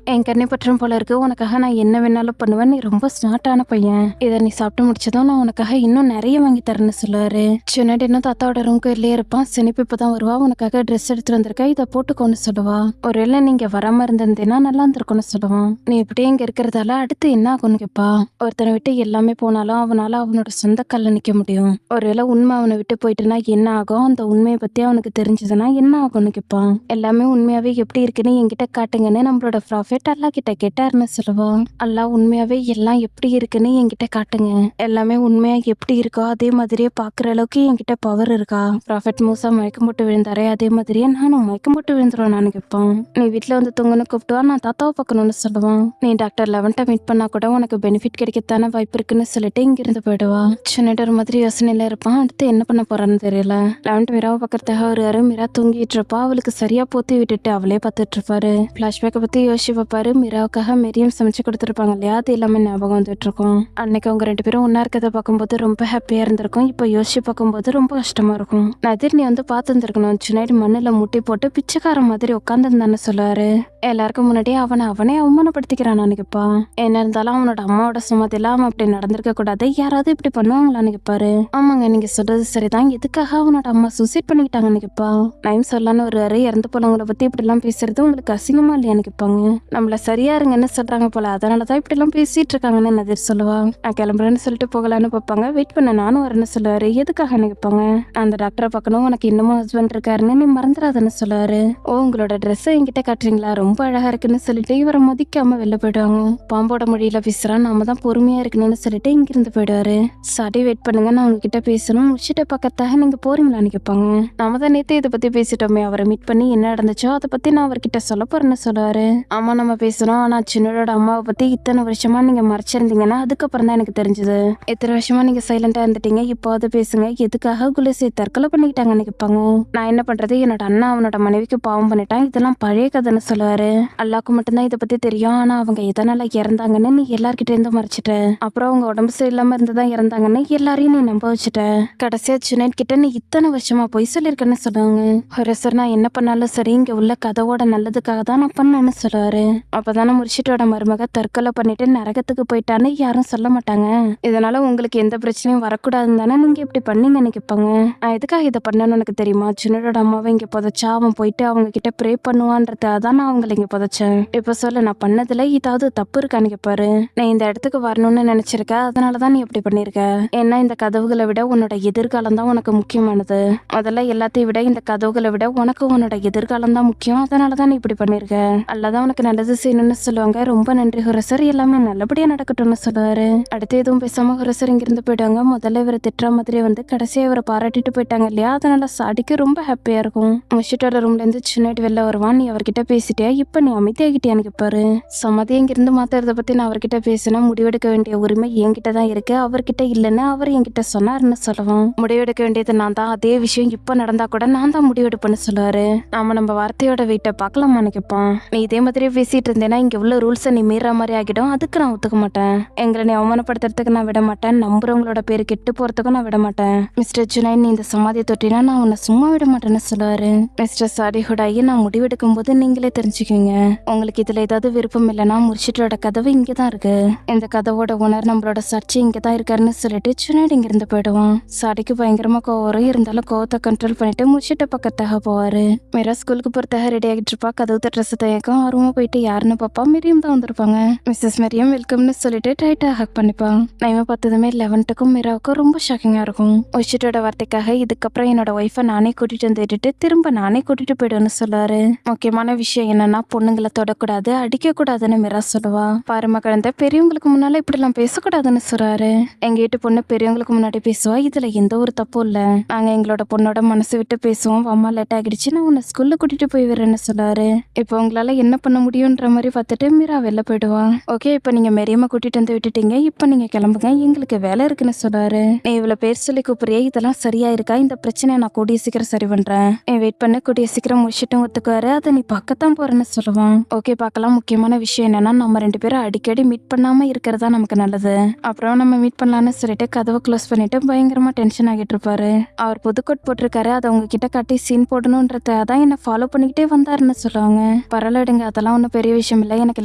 என் கண்ணை பற்றும் போல இருக்கு, உனக்காக நான் என்ன வேணாலும் பண்ணுவேன், நீ ரொம்ப ஸ்மார்ட்டான பையன், இதை நீ சாப்பிட்டு முடிச்சதும் நான் உனக்காக இன்னும் நிறைய வாங்கி தரேன்னு சொல்லுவாரு. சின்னடி இன்னும் தாத்தாவோட ரூம்க்கு இல்லையே இருப்பான். சினிப்பு இப்பதான் வருவா. உனக்காக ட்ரெஸ் எடுத்துட்டு வந்திருக்க, இதை போட்டுக்கோன்னு சொல்லுவா. ஒருவேளை நீங்க வராம இருந்திருந்தேன்னா நல்லா இருந்திருக்கும்னு சொல்லுவான். நீ இப்படியே இங்க இருக்கிறதால அடுத்து என்ன ஆகும்னு கேட்பா. ஒருத்தனை விட்டு எல்லாமே போனாலும் அவனால அவனோட சொந்த கல்ல நிக்க முடியும். ஒருவேளை உண்மை அவனை விட்டு போயிட்டுனா என்ன ஆகும்? அந்த உண்மையை பத்தி அவனுக்கு தெரிஞ்சதுன்னா என்ன ஆகும்னு கேட்பான். எல்லாமே உண்மையாவே எப்படி இருக்குன்னு என்கிட்ட காட்டுங்கன்னு நம்மளோட ப்ராஃபிட் அல்லா கிட்ட கேட்டாருன்னு சொல்லுவான். அல்லா உண்மையாவே எல்லாம் எப்படி இருக்குன்னு என்கிட்ட காட்டுங்க, எல்லாமே உண்மையா எப்படி இருக்கோ அதே மாதிரியே பாக்குற அளவுக்கு என்கிட்ட பவர் இருக்கா? ப்ராஃபிட் மூசா மயக்கம் போட்டு விழுந்தாரே, அதே மாதிரியே நானும் மயக்கம் போட்டு விழுந்துருவேன் நான் கேட்பான். நீ வீட்டுல வந்து தூங்கன்னு கூப்பிட்டுவா, நான் தாத்தாவை பார்க்கணும்னு சொல்லுவான். நீ டாக்டர் லெவன்ட்ட மீட் பண்ணா கூட உனக்கு பெனிஃபிட் கிடைக்கத்தானே வாய்ப்பு இருக்குன்னு சொல்லிட்டு இங்கிருந்து போயிடுவா. சின்னட ஒரு மாதிரி யோசனையில இருப்பான். அடுத்து என்ன பண்ண போறான்னு தெரியல. லெவன்ட் மிராவை பக்கத்துக்காக வருவாரு. மிரா தூங்கிட்டு இருப்பா. அவளுக்கு சரியா போத்தி விட்டுட்டு அவளே பார்த்துட்டு இருப்பாரு. பிளாஷ்பேக்கை பத்தி யோசிச்சு வைப்பாரு. மிராவுக்காக மெரியம் சமைச்சு கொடுத்துருப்பாங்க இல்லையா, அது எல்லாமே ஞாபகம் வந்துட்டு இருக்கும். அன்னைக்கு அவங்க 2 பேரும் ஒன்னா இருக்கிறத பார்க்கும்போது ரொம்ப ஹாப்பியா இருந்திருக்கும். இப்போ யோசிச்சு பார்க்கும்போது ரொம்ப கஷ்டமா இருக்கும். நதிர், நீ வந்து பார்த்து இருந்திருக்கணும். சின்னாடி மண்ணுல முட்டி போட்டு பிச்சைக்கார மாதிரி உட்காந்துருந்தான்னு சொல்லுவாரு. எல்லாருக்கும் முன்னாடி அவனே அவமானப்படுத்திக்கிறான் நினைக்கப்பா. என்ன இருந்தாலும் அவனோட அம்மாவோட சுமதில அவன் அப்படி நடந்திருக்க கூடாது, யாராவது இப்படி பண்ணுவாங்களான்னு கேட்பாரு. ஆமாங்க, நீங்க சொல்றது சரிதான், எதுக்காக அவனோட அம்மா சூசைட் பண்ணிக்கிட்டாங்கன்னு கேட்பா. நைம் சொல்லான்னு ஒரு இறந்து போனவங்களை பத்தி இப்படி எல்லாம் பேசுறது உங்களுக்கு அசிங்கமா இல்லையான்னு கேட்பாங்க. நம்மள சரியா இருங்கன்னு சொல்றாங்க போல, அதனாலதான் இப்படி எல்லாம் பேசிட்டு இருக்காங்கன்னு நதிர் சொல்லுவா. நான் கிளம்புறேன்னு சொல்லிட்டு போகலான்னு பார்ப்பாங்க. வெயிட் பண்ண, நானும் வரேன்னு சொல்லுவாரு. எதுக்காகன்னு கேட்பாங்க. அந்த டாக்டரை பார்க்கணும், உனக்கு இன்னமும் ஹஸ்பண்ட் இருக்காருன்னு நீ மறந்துடாதுன்னு சொல்லுவாரு. ஓ, உங்களோட ட்ரெஸ் என்கிட்ட காட்டுறீங்களா, ரொம்ப அழகா இருக்குன்னு சொல்லிட்டு இவரை மதிக்காம வெளில போயிடுவாங்க. பாம்போட மொழியில பேசுறான், நாம தான் பொறுமையா இருக்கணும்னு சொல்லிட்டு இங்கிருந்து போயிடுவாரு. சாடி, வெயிட் பண்ணுங்க, நான் உங்ககிட்ட பேசணும், முடிச்சுட்டு பக்கத்தாக நீங்க போறீங்களான்னு கேட்பாங்க. நாம தான் நேத்து இதை பத்தி பேசிட்டோமே, அவரை மீட் பண்ணி என்ன நடந்துச்சோ அதை பத்தி நான் அவர்கிட்ட சொல்ல போறேன்னு சொல்லுவாரு. ஆமா, நம்ம பேசணும், ஆனா சின்னோட அம்மாவை பத்தி இத்தனை வருஷமா நீங்க மறைச்சிருந்தீங்கன்னா அதுக்கப்புறம் தான் எனக்கு தெரிஞ்சது. இத்தனை வருஷமா நீங்க சைலண்டா இருந்துட்டீங்க, இப்போ அதை பேசுங்க, எதுக்காக குலேசி தற்கொலை பண்ணிக்கிட்டாங்கன்னு கேட்பாங்க. நான் என்ன பண்றது, என்னோட அண்ணா அவனோட மனைவிக்கு பாவம் பண்ணிட்டான், இதெல்லாம் பழைய கதைன்னு சொல்லுவாரு. அல்லாக்கு மட்டும்தான் இதை பத்தி தெரியும், ஆனா அவங்க எதனால இறந்தாங்கன்னு நீ எல்லார்கிட்ட இருந்து மறைச்சிட்ட. அப்புறம் அவங்க உடம்பு சரியில்லாம இருந்துதான் இறந்தாங்கன்னு எல்லாரையும் நீ நம்ப வச்சுட்ட. கடைசியா சின்னட் கிட்ட நீ இத்தனை வருஷமா பொய் சொல்லியிருக்கன்னு சொல்லுவாங்க. ஒரு சார், நான் என்ன பண்ணாலும் சரி இங்க உள்ள கதவோட நல்லதுக்காக தான் நான் பண்ணேன்னு சொல்லுவாரு. அப்பதானே முர்ஷிட்டோட மருமக தற்கொலை பண்ணிட்டு நரகத்துக்கு போயிட்டான்னு யாரும் சொல்ல மாட்டாங்க, இதனால உங்களுக்கு எந்த பிரச்சனையும் வரக்கூடாதுன்னு தானே நீங்க இப்படி பண்ணீங்கன்னு கேட்பாங்க. நான் எதுக்காக இதை பண்ணேன்னு எனக்கு தெரியுமா, சின்னோட அம்மாவை இங்க புதைச்சா அவன் போயிட்டு அவங்க கிட்ட ப்ரே பண்ணுவான்றதான் நான் அவங்களை இங்க புதைச்சேன். இப்ப சொல்ல, நான் பண்ணதுல ஏதாவது தப்பு இருக்கான்னு கேட்பாரு. நான் இந்த இடத்துக்கு வரணும்னு நினைச்சிருக்க, அதனாலதான் நீ இப்படி பண்ணிருக்க. ஏன்னா இந்த கதவுகளை விட உன்னோட எதிர்காலம் தான் உனக்கு முக்கியமானது. முதல்ல எல்லாத்தையும் விட இந்த கதவுகளை விட உனக்கு உன்னோட எதிர்காலம் தான் முக்கியம், அதனாலதான் நீ இப்படி பண்ணிருக்க. அல்லதான் உனக்கு நல்லது செய்யணும்னு சொல்லுவாங்க. ரொம்ப நன்றி ஹுரசர், எல்லாமே நல்லபடியா நடக்கட்டும்னு சொல்லுவாரு. அடுத்து எதுவும் பேசாம ஹுரசர் இங்கிருந்து போயிட்டாங்க. முதல்ல இவரை திட்டுற மாதிரி வந்து கடைசியா இவரை பாராட்டிட்டு போயிட்டாங்க இல்லையா, அதனால சாடிக்கு ரொம்ப ஹாப்பியா இருக்கும். முஷிட்டோட ரூம்ல இருந்து சின்னடி வெளில வருவான். நீ அவர்கிட்ட பேசிட்டியா, இப்ப நீ அமைதியாகிட்டியான்னு கேட்பாரு. சம்மதி இங்கிருந்து மாத்துறத பத்தி நான் அவர்கிட்ட பேசினா முடிவெடுக்க வேண்டிய உரிமை என்கிட்ட தான் இருக்கு, அவர்கிட்ட இல்லைன்னு அவர் என்கிட்ட சொன்னாருன்னு சொல்லுவான். முடிவெடுக்க வேண்டியது நான் தான், அதே விஷயம் இப்ப நடந்தா கூட நான் தான் முடிவெடுப்பேன்னு சொல்லுவாரு. நாம நம்ம வார்த்தையோட வீட்டை பார்க்கலாமான்னு கேட்பான். நீ இதே மாதிரியே பேசிட்டு இருந்தேன்னா இங்க உள்ள ரூல்ஸை நீ மீற மாதிரி ஆகிடும், அதுக்கு நான் ஒத்துக்க மாட்டேன். எங்களை நீ அவமானப்படுத்துறதுக்கு நான் விட மாட்டேன், நம்புறவங்களோட பேரு கெட்டு போறதுக்கும் நான் விட மாட்டேன். மிஸ்டர் ஜுனைன், நீ இந்த சமாதியை தொட்டினா நான் உன்னை சும்மா விட மாட்டேன்னு சொல்லுவாரு. மிஸ்டர் சாடி ஹுடாயி, நான் முடிவெடுக்கும் போது நீங்களே தெரிஞ்சுக்குவீங்க. உங்களுக்கு இதுல ஏதாவது விருப்பம் இல்லைன்னா முர்ஷிட்டோட கதவு இங்கதான் இருக்கு, இந்த கதவோட ஓனர் நம்மளோட சர்ச்சு இங்கதான் இருக்காருன்னு சொல்லிட்டு ஜுனைட் இங்க இருந்து போயிடுவான். சாடிக்கு பயங்கரமா கோவம் இருந்தாலும் கோவத்தை கண்ட்ரோல் பண்ணிட்டு முர்ஷிட்ட பக்கத்தாக போவாரு. மீரா ஸ்கூலுக்கு போறதாக ரெடி ஆகிட்டு இருப்பா. கதவு தட்டுற சத்தம் ஆர்வமா போயிட்டு யாருன்னு பாப்பா. மிரியம் தான் வந்திருப்பாங்க. மிஸ்ஸஸ் மிரியம் வெல்கம்னு சொல்லிட்டு டைட்டா ஹக் பண்ணிப்பான். நைமா பார்த்ததுமே லெவன்ட்டுக்கும் மீராவுக்கும் ரொம்ப ஷாக்கிங்கா இருக்கும். முர்ஷிட்டோட வார்த்தைக்காக இதுக்கப்புறம் என்னோட ஒய்ஃபை நானே கூட்டிட்டு வந்து விட்டுட்டு திரும்ப நானே கூட்டிட்டு போயிடுவேன்னு சொல்லுவாரு. முக்கியமான விஷயம் என்னன்னா பொண்ணுங்களை தொடக்கூடாது, அடிக்க கூடாதுன்னு மீரா சொல்லுவா. பாருமா குழந்தை, பெரியவங்களுக்கு முன்னால இப்படி எல்லாம் பேசக்கூடாதுன்னு சொல்றாரு. எங்க வீட்டு பொண்ணு பெரியவங்களுக்கு முன்னாடி பேசுவா, இதுல எந்த ஒரு தப்பும் இல்ல, நாங்க எங்களோட பொண்ணோட மனசு விட்டு பேசுவோம். அம்மா லேட் ஆகிடுச்சு, நான் உன்னை ஸ்கூல்ல கூட்டிட்டு போய் வரேன்னு சொல்றாரு. இப்போ உங்களால என்ன பண்ண முடியும்ன்ற மாதிரி பார்த்துட்டு மீரா வெளில போயிடுவா. ஓகே, இப்போ நீங்க மெரியமா கூட்டிட்டு வந்து விட்டுட்டீங்க, இப்போ நீங்க கிளம்புங்க, இருக்கேன், எங்களுக்கு வேலை இருக்குன்னு சொல்றாரு. நீ இவ்வளவு பேர் சொல்லி கூப்பிடுறியே, இதெல்லாம் சரியா இருக்கா? இந்த பிரச்சனையை நான் கூடிய சீக்கிரம் சரி பண்றேன், நீ வெயிட் பண்ண, கூடிய சீக்கிரம் முடிச்சுட்டும் ஒத்துக்குவாரு. அதை நீ பார்க்கத்தான் போறேன்னு சொல்லுவான். ஓகே பார்க்கலாம். முக்கியமான விஷயம் என்னன்னா நம்ம 2 பேரும் அடிக்கடி மீட் பண்ணாம இருக்கிறதா நமக்கு நல்லது. அப்புறம் நம்ம மீட் பண்ணலான்னு சொல்லிட்டு கதவை க்ளோஸ் பண்ணிட்டு பயங்கரமா டென்ஷன் ஆகிட்டு இருப்பாரு. அவர் புதுக்கோட் போட்டிருக்காரு, அதை உங்ககிட்ட காட்டி சீன் போடணும்ன்றத அதான் என்ன ஃபாலோ பண்ணிக்கிட்டே வந்தாருன்னு சொல்லுவாங்க. பரவாயில்லைங்க, அதெல்லாம் ஒன்றும் பெரிய விஷயம் இல்லை, எனக்கு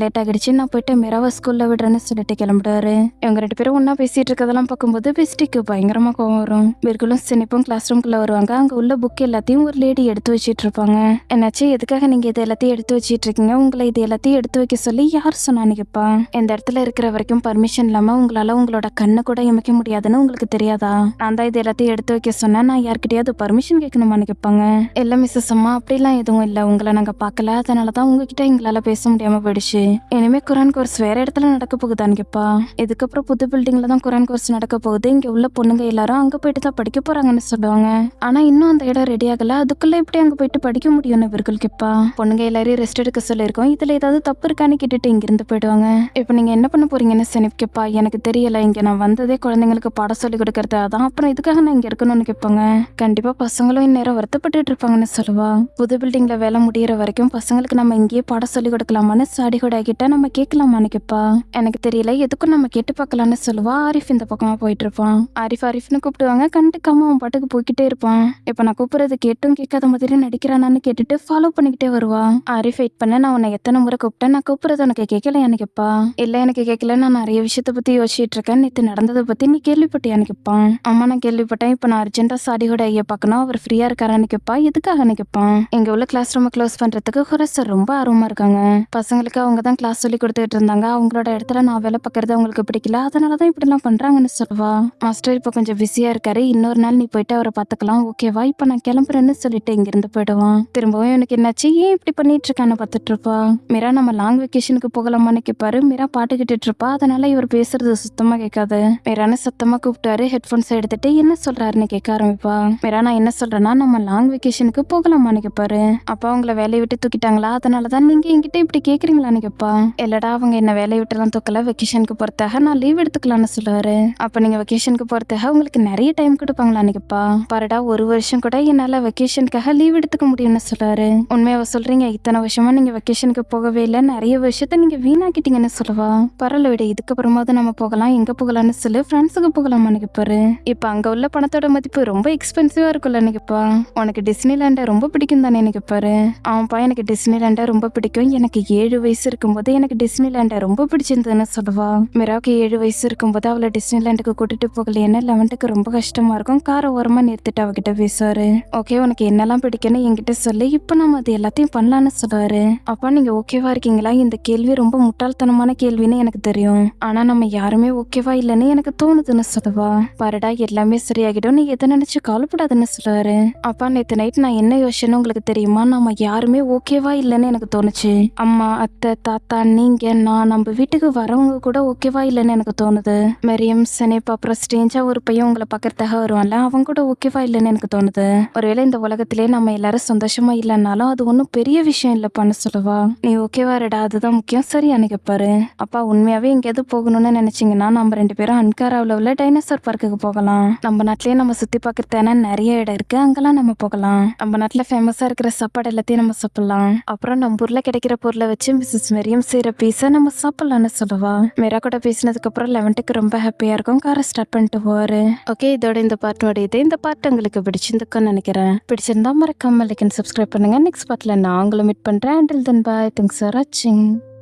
லேட் ஆகிடுச்சு, நான் போயிட்டு மிராவை ஸ்கூல்ல விடுறேன்னு சொல்லிட்டு கிளம்பிடுவாரு. இவங்க 2 பேரும் ஒன்னா பேசிட்டு இருக்கதெல்லாம் பார்க்கும்போது பெஸ்டிக்கு பயங்கரமா கோவம் வரும். பிற்குலும் சினிப்பும் கிளாஸ் ரூம்குள்ள வருவாங்க. அங்க உள்ள புக் எல்லாத்தையும் ஒரு லேடி எடுத்து வச்சிட்டு இருப்பாங்க. என்னாச்சு, எதுக்காக நீங்க இது எல்லாத்தையும் எடுத்து வச்சிட்டு இருக்கீங்க? உங்களை இது எல்லாத்தையும் எடுத்து வைக்க சொல்லி யார் சொன்னான்னு கேப்பா. இந்த இடத்துல இருக்கிற வரைக்கும் பர்மிஷன் இல்லாம உங்களால உங்களோட கண்ணை கூட இமைக்க முடியாதுன்னு உங்களுக்கு தெரியாதா? நான் தான் இது எல்லாத்தையும் எடுத்து வைக்க சொன்னேன், நான் யார்கிட்டயாவது பர்மிஷன் கேட்கணுமான்னு கேட்பாங்க. இல்ல மிஸ்ஸஸ் அம்மா, அப்படிலாம் எதுவும் இல்ல, உங்களை நாங்க பார்க்கல, அதனாலதான் உங்ககிட்ட எங்களால பேச முடியாம போயிடுச்சு. இனிமே குரான் கோர்ஸ் வேற இடத்துல நடக்க போகுதான்னு கேப்பா. இதுக்கப்புறம் புது பில்டிங்ல தான் குரான் கோர்ஸ் நடக்க போகுது, இங்க உள்ள பொண்ணுங்க எல்லாரும் அங்க போயிட்டு தான் படிக்க போறாங்கன்னு சொல்லுவாங்க. ஆனா இன்னும் அந்த இடம் ரெடி ஆகல, அதுக்குள்ள எப்படி அங்க போயிட்டு படிக்க முடியும்னு இவர்கள் கேப்பா. பொண்ணுங்க எல்லாரையும் ரெஸ்ட் எடுக்க சொல்லியிருக்கோம், இதுல ஏதாவது தப்பு இருக்கான்னு கேட்டுட்டு இங்கிருந்து போயிடுவாங்க. இப்ப நீங்க என்ன பண்ண போறீங்கன்னு செனிப் கேப்பா. எனக்கு தெரியல, இங்க நான் வந்ததே குழந்தைங்களுக்கு பாடம் சொல்லி கொடுக்கறது, அதான் அப்புறம் இதுக்காக நான் இங்க இருக்கணும்னு கேட்பாங்க. கண்டிப்பா பசங்களும் இந்நேரம் வருத்தப்பட்டு இருப்பாங்கன்னு சொல்லுவா. புது பில்டிங்ல வேலை முடியற வரைக்கும் பசங்களுக்கு நம்ம இங்கேயே பாடம் சொல்லி கொடுக்கலாமான்னு சாடி கூட கிட்ட நம்ம கேட்கலாமான்னு கேப்பா. எனக்கு தெரியல, எதுக்கும் நம்ம கேட்டு பார்க்கலான்னு சொல்லுவா. ஆரிஃப் இந்த பக்கமா போயிட்டு இருப்பான். ஆரிஃப்னு கூப்பிடுவாங்க, கண்டுக்காம அவன் பாட்டுக்கு போய்கிட்டே இருப்பான். இப்ப நான் கூப்பிடுறது கேட்டும் கேட்காத மாதிரி நடிக்கிறானான்னு கேட்டுட்டு ஃபாலோ பண்ணிக்கிட்டே வருவா. ஆரிஃப் வெயிட் பண்ண, நான் உன்னை எத்தனை முறை கூப்பிட்டேன், நான் கூப்பிடுறது உனக்கு கேட்கலையான்னு கேட்பா. இல்ல எனக்கு கேட்கல, நான் நிறைய விஷயத்த பத்தி யோசிச்சுட்டு இருக்கேன், நேற்று நடந்ததை பத்தி நீ கேள்விப்பட்டியான்னு கேட்பான். அம்மா நான் கேள்விப்பட்டேன், இப்ப நான் அர்ஜென்டா சாடியோட ஐயா பார்க்கணும், அவர் ஃப்ரீயா இருக்காரான்னு கேட்பா. எதுக்காகன்னு கேட்பான். இங்க உள்ள கிளாஸ் ரூமை க்ளோஸ் பண்றதுக்கு ஹொரஸ் சார் ரொம்ப ஆர்வமா இருக்காங்க. பசங்களுக்கு அவங்க தான் கிளாஸ் சொல்லி கொடுத்துட்டு இருந்தாங்க, அவங்களோட இடத்துல நான் வேலை பார்க்கறது அவங்களுக்கு பிடிக்கல, அதனாலதான் இப்படி எல்லாம் பண்றாங்கன்னு சொல்லுவா. மாஸ்டர் இப்ப கொஞ்சம் பிஸியா இருக்காரு, இன்னொரு நாள் நீ போயிட்டு அவரை பார்த்துக்கலாம், ஓகேவா? இப்ப நான் கிளம்புறேன்னு சொல்லிட்டு இங்கிருந்து போயிடுவான். திரும்பவும் எனக்கு என்னாச்சு, ஏன் இப்படி பண்ணிட்டு இருக்கான்னு பார்த்துட்டு இருப்பா. மீரா நம்ம லாங் வெக்கேஷனுக்கு போகலாமான்னு கேட்பாரு. மீரா பாட்டு கேட்டுட்டு இருப்பா, அதனால இவர் பேசுறது சுத்தமா கேட்காது. மீரான சத்தமா கூப்பிட்டாரு, ஹெட்போன்ஸ் எடுத்துட்டு என்ன சொல்றாருன்னு கேட்க ஆரம்பிப்பா. மீரா நான் என்ன சொல்றேன்னா, நம்ம லாங் வெக்கேஷனுக்கு போகலாமான்னு கேட்பாரு. அப்பா உங்களை வேலையை விட்டு தூக்கிட்டாங்களா, அதனாலதான் நீங்க என்கிட்ட இப்படி கேக்குறீங்களான்னு கேட்பா. இல்லடா, அவங்க என்ன வேலையை விட்டு எல்லாம் தூக்கல, வெக்கேஷனுக்கு போறதாக நான் லீவ் எடுத்துக்கலாம்னு சொல்லுவாரு. அப்ப நீங்க வெக்கேஷனுக்கு போறதாக உங்களுக்கு நிறைய டைம் கொடுப்பாங்களான்னு கேட்பா. பாருடா, 1 வருஷம் கூட என்னால வெக்கேஷனுக்காக லீவ் எடுத்துக்க முடியும்னு சொல்றாரு. உண்மையாவ சொல்றீங்க? இத்தனை வருஷமா நீங்க வெக்கேஷனுக்கு போகவே இல்லை, நிறைய வருஷத்தை நீங்க வீணாக்கிட்டீங்கன்னு சொல்லுவா. பரவாயில்ல விட, இதுக்கப்புறமாவது நம்ம போகலாம், எங்க போகலாம்னு சொல்லு, ஃப்ரெண்ட்ஸுக்கு போகலாமான்னு கேட்பாரு. இப்ப அங்க உள்ள பணத்தோட மதிப்பு ரொம்ப எக்ஸ்பென்சிவா இருக்கும்லன்னு கேட்பா. உனக்கு டிஸ்னிலேண்டை ரொம்ப பிடிக்கும் தானே கேட்பாரு. அவன்ப்பா எனக்கு டிஸ்னிலேண்டை ரொம்ப பிடிக்கும், எனக்கு 7 வயசு இருக்கும்போது எனக்கு டிஸ்னிலேண்டை ரொம்ப பிடிச்சிருந்ததுன்னு சொல்லுவா. மிராவுக்கு 7 வயசு இருக்கும்போது அவளை டிஸ்னிலேண்டுக்கு கூட்டிட்டு போகலையேன்னு 11க்கு ரொம்ப கஷ்டமா இருக்கும். காரை ஓரமா நிறுத்திட்டு அவகிட்ட பேசுவாரு. ஓகே, உனக்கு என்னெல்லாம் பிடிக்குன்னு என்கிட்ட சொல்லி, இப்ப நம்ம அது எல்லாத்தையும் பண்ணலான்னு சொல்லுவாரு. அப்பா நீங்க ஓகேவா இருக்கீங்களா? இந்த கேள்வி ரொம்ப முட்டாள்தனமான கேள்வின்னு எனக்கு தெரியும், ஆனா நம்ம யாருமே ஓகேவா இல்லைன்னு எனக்கு தோணுதுன்னு சொல்லுவா. பாருடா, எல்லாமே சரியாகிடும், நீ எதை நினைச்சு கவலைப்படாதுன்னு சொல்லுவாரு. அப்பா நேத்து நைட் நான் என்ன யோசிச்சேன்னு உங்களுக்கு தெரியுமா? நம்ம யாருமே ஓகேவா இல்லைன்னு எனக்கு தோணுச்சு. அம்மா, அத்தை, தாத்தா, நீங்க, நான், நம்ம வீட்டுக்கு வரவங்க கூட ஓகேவா இல்லைன்னு எனக்கு தோணுது. மரியம், சனேப், அப்புறம் ஸ்ட்ரேஞ்சா ஒரு பையன் உங்களை பக்கத்தாக வருவான்ல, அவங்க கூட ஓகேவா இல்லைன்னு எனக்கு தோணுது. ஒருவேளை இந்த உலகத்திலே நம்ம எல்லாரும் சந்தோஷமா இல்லைன்னாலும் அது ஒன்றும் பெரிய விஷயம் இல்லப்பான்னு சொல்லுவா. நீ ஓகேவா ரெடா, அதுதான் முக்கியம், சரியானு கேட்பாரு. அப்பா உண்மையாவே எங்கேயாவது போகணும்னு நினைச்சீங்கன்னா நம்ம 2 பேரும் அன்காராவில் உள்ள டைனோசர் பார்க்குக்கு போகலாம். நம்ம நாட்டிலேயே நம்ம சுத்தி பார்க்கறதுனா நிறைய இடம் இருக்கு, அங்கெல்லாம் நம்ம போகலாம். நம்ம நாட்டுல ஃபேமஸா இருக்கிற சாப்பாடு எல்லாத்தையும் நம்ம சாப்பிடலாம். அப்புறம் நம்ம ஊர்ல கிடைக்கிற பொருளை வச்சு மிஸ்ஸஸ் மரியம் செய்யற பீஸை நம்ம சாப்பிடலாம்னு சொல்லுவா. மீரா கூட பேசினதுக்கு அப்புறம் 11க்கு ரொம்ப ஹாப்பியா இருக்கும். காரை ஸ்டார்ட் பண்ணிட்டு போவாரு. ஓகே, இதோட இந்த பார்ட் முடியுது. இந்த பார்ட் உங்களுக்கு பிடிச்சிருந்துக்குன்னு நினைக்கிறேன். பிடிச்சிருந்தா மறக்காம லைக் அண்ட் சப்ஸ்கிரைப் பண்ணுங்க. நெக்ஸ்ட் பார்ட்ல நான் உங்களை மீட் பண்றேன். Until then, bye. Thanks for watching.